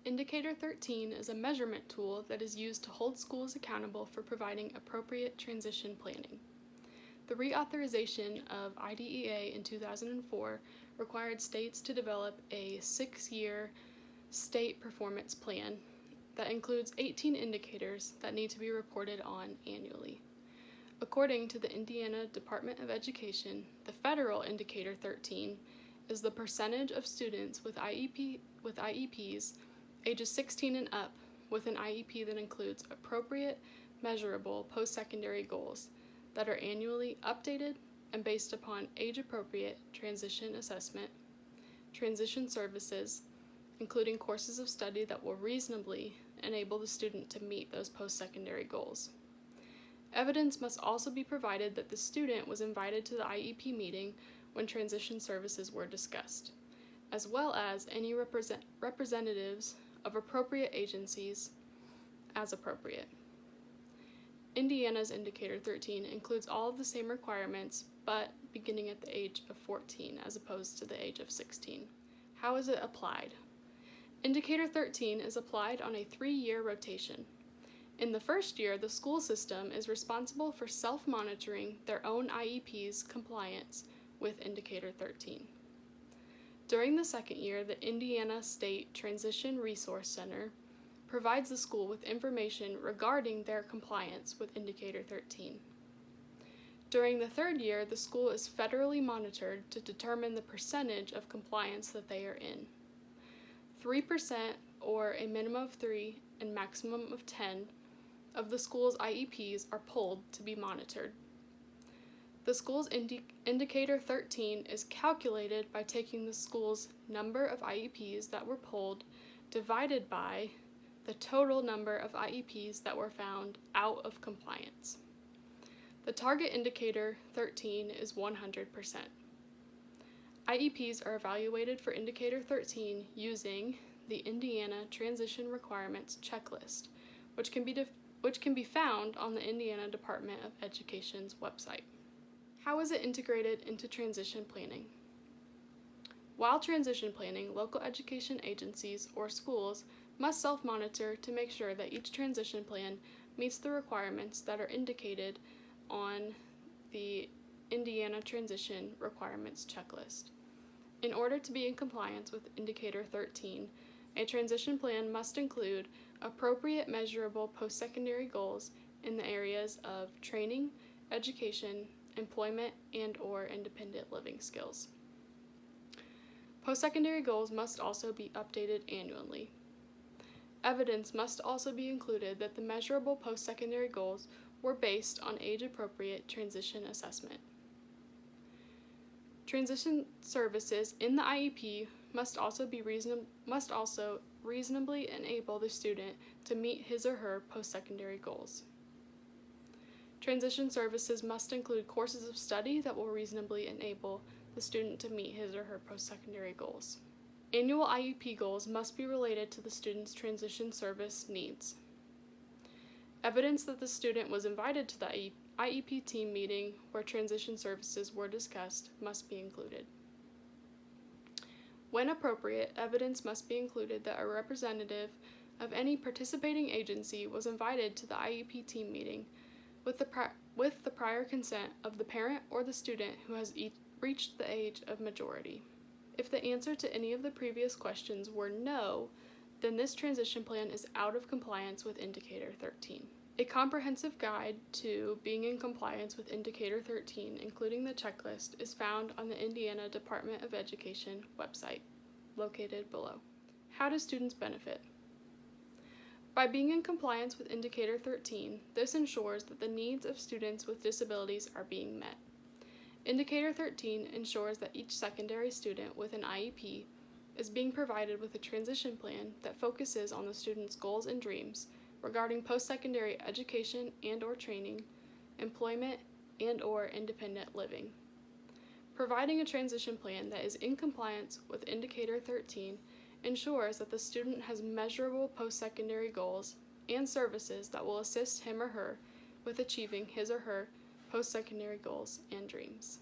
Indicator 13 is a measurement tool that is used to hold schools accountable for providing appropriate transition planning. The reauthorization of IDEA in 2004 required states to develop a 6-year state performance plan that includes 18 indicators that need to be reported on annually. According to the Indiana Department of Education, the federal Indicator 13 is the percentage of students with IEPs ages 16 and up with an IEP that includes appropriate, measurable post-secondary goals that are annually updated and based upon age-appropriate transition assessment, transition services, including courses of study that will reasonably enable the student to meet those post-secondary goals. Evidence must also be provided that the student was invited to the IEP meeting when transition services were discussed, as well as any representatives of appropriate agencies as appropriate. Indiana's Indicator 13 includes all of the same requirements, but beginning at the age of 14 as opposed to the age of 16. How is it applied? Indicator 13 is applied on a 3-year rotation. In the first year, the school system is responsible for self-monitoring their own IEP's compliance with Indicator 13. During the second year, the Indiana State Transition Resource Center provides the school with information regarding their compliance with Indicator 13. During the third year, the school is federally monitored to determine the percentage of compliance that they are in. 3%, or a minimum of 3 and maximum of 10, of the school's IEPs are polled to be monitored. The school's Indicator 13 is calculated by taking the school's number of IEPs that were polled divided by the total number of IEPs that were found out of compliance. The target Indicator 13 is 100%. IEPs are evaluated for Indicator 13 using the Indiana Transition Requirements Checklist, which can be found on the Indiana Department of Education's website. How is it integrated into transition planning? While transition planning, local education agencies or schools must self-monitor to make sure that each transition plan meets the requirements that are indicated on the Indiana Transition Requirements Checklist. In order to be in compliance with Indicator 13, a transition plan must include appropriate measurable post-secondary goals in the areas of training, education, employment, and/or independent living skills. Post-secondary goals must also be updated annually. Evidence must also be included that the measurable post-secondary goals were based on age-appropriate transition assessment. Transition services in the IEP must also reasonably enable the student to meet his or her post-secondary goals. Transition services must include courses of study that will reasonably enable the student to meet his or her post-secondary goals. Annual IEP goals must be related to the student's transition service needs. Evidence that the student was invited to the IEP team meeting where transition services were discussed must be included. When appropriate, evidence must be included that a representative of any participating agency was invited to the IEP team meeting with the prior consent of the parent or the student who has reached the age of majority. If the answer to any of the previous questions were no, then this transition plan is out of compliance with Indicator 13. A comprehensive guide to being in compliance with Indicator 13, including the checklist, is found on the Indiana Department of Education website, located below. How do students benefit? By being in compliance with Indicator 13, this ensures that the needs of students with disabilities are being met. Indicator 13 ensures that each secondary student with an IEP is being provided with a transition plan that focuses on the student's goals and dreams regarding post-secondary education and/or training, employment, and/or independent living. Providing a transition plan that is in compliance with Indicator 13 ensures that the student has measurable post-secondary goals and services that will assist him or her with achieving his or her post-secondary goals and dreams.